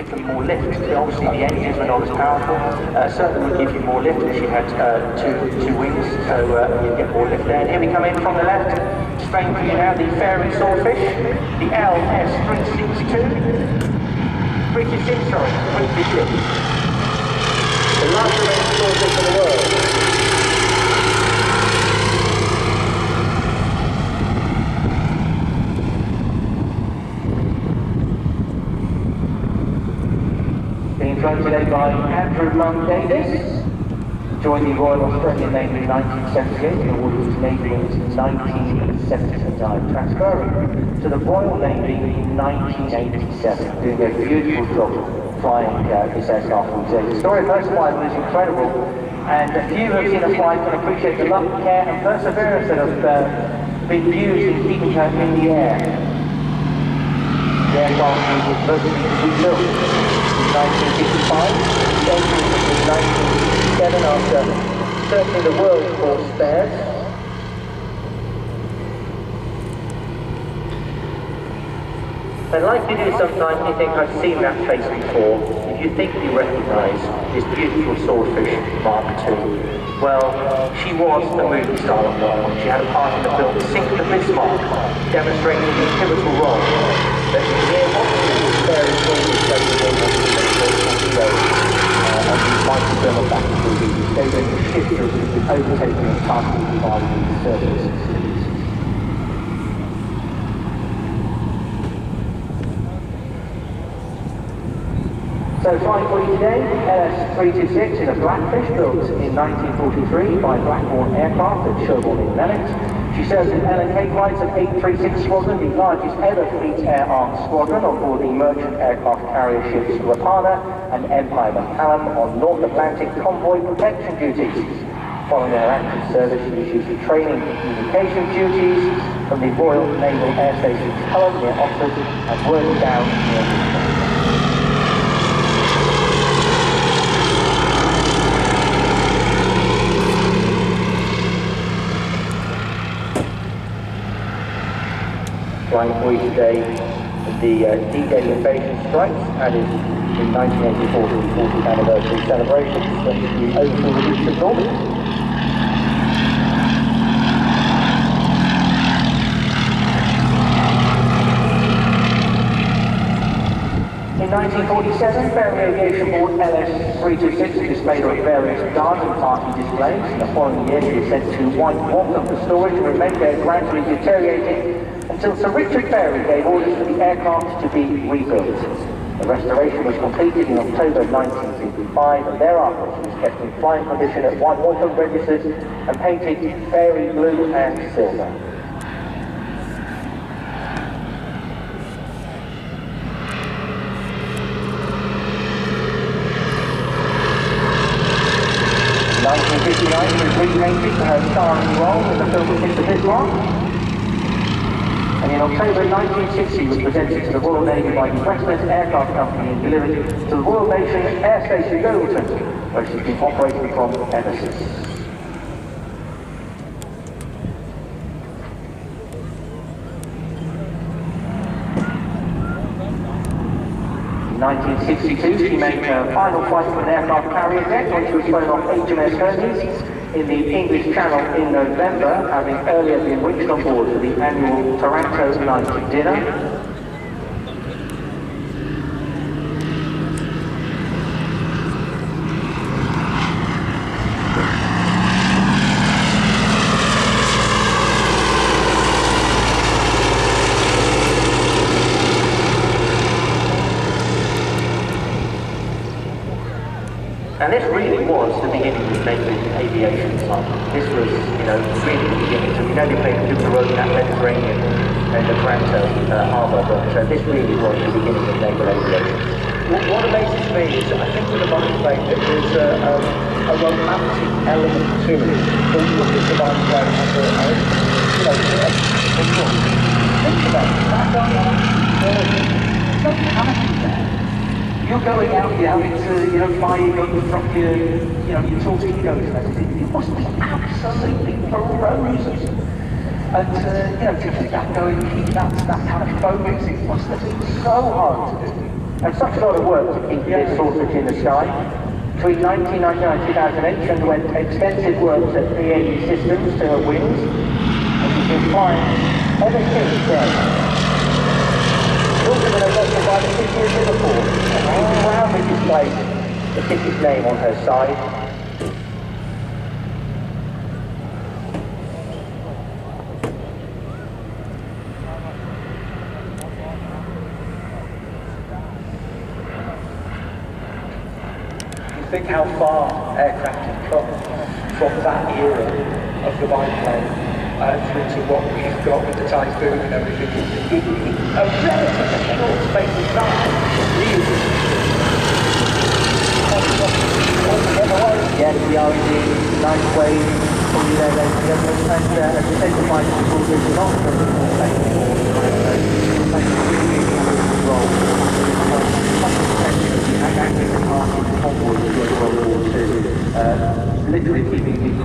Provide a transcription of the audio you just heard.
give them more lift. Obviously the engines were not as powerful. Certainly would give you more lift if she had two wings, so you get more lift there. And here we come in from the left, spraying for you now the Fairey Swordfish, the LS362. 326, sorry, 326. The largest remaining swordfish in the world. Being flown today by Andrew Munn Davis. Joined the Royal Australian Navy in 1978 and awarded his Navy in 1979, transferring to the Royal Navy in 1987, doing a beautiful job flying this aircraft all day. The story of her survival is incredible, and a few who have seen her fly can appreciate the love, care and perseverance that have been used in keeping her in the air. The aircraft was virtually rebuilt in 1955, the engine was in 1967 after searching the world for spares. And like you do sometimes, you think, I've seen that face before. If you think you recognise this beautiful Swordfish Mark II, well, she was a movie star at one point. She had a part in the film Sink the Bismarck, demonstrating the pivotal role that the near Fairey Swordfish played in the hero on the mighty film of Back to the Movies. They were the ship that had been overtaken and targeted by the service. So flying for you today, LS326 is a Blackfish built in 1943 by Blackmore Aircraft at Sherborne in Lennox. She serves in L&K flights at 836 Squadron, the largest ever Fleet Air Armed Squadron on board the merchant aircraft carrier ships Rapana and Empire McCallum on North Atlantic convoy protection duties. Following her active service, she issues training and communication duties from the Royal Naval Air Station Cullen near Oxford and Worthing Down near Richmond. Flying for you today, the D-Day invasion strikes added in 1984 to the 40th anniversary celebrations that the overall release of Normandy. In 1947, Fairey Aviation bought LS326 and displayed on various guard and party displays. In the following year, she was sent to White Waltham for storage and remained there gradually deteriorating until Sir Richard Fairey gave orders for the aircraft to be rebuilt. The restoration was completed in October 1955, and thereafter she was kept in flying condition at White Waltham, registered and painted Fairey blue and silver. In 1959, she was repainted for her starring role in the film Sink the Bismarck. And in October 1960 was presented to the Royal Navy by the Westland Aircraft Company and delivered to the Royal Navy Air Station Goulton, where she's been operating from ever since. In 1962 she made her final flight from an aircraft carrier deck when she was flown off HMS Hermes in the English Channel in November, having earlier been reached on board for the annual Taranto night dinner. And this really was the beginning of naval aviation. This was, really the beginning. So we know they played the road in that Mediterranean and the Taranto harbour, but this really was the beginning of naval aviation. What amazes me is, I think with the modern plane, that there's a romantic element to it. So you look at the modern plane and think about it. There's no passion there. You're going out, you're having to, fly your guns from your torpedoes and everything. It must be absolutely ferocious. And, to keep that going, keep that kind of focus, it must have been so hard to do. And such a lot of work to keep this Swordfish in the sky. Between 1999 and 2008, she underwent extensive works at Fairey systems to her wings, and she's been flying ever since then. She's also been adopted by the city of Liverpool, and she proudly displays the city's name on her side. Think how far aircraft have come from that era of the biplane through to what we've got with the Typhoon and everything. In a relatively short space of time, really. Yes, we are indeed. Nice way for you there, ladies and gentlemen. And as I said, the bicycle is not the literally keeping the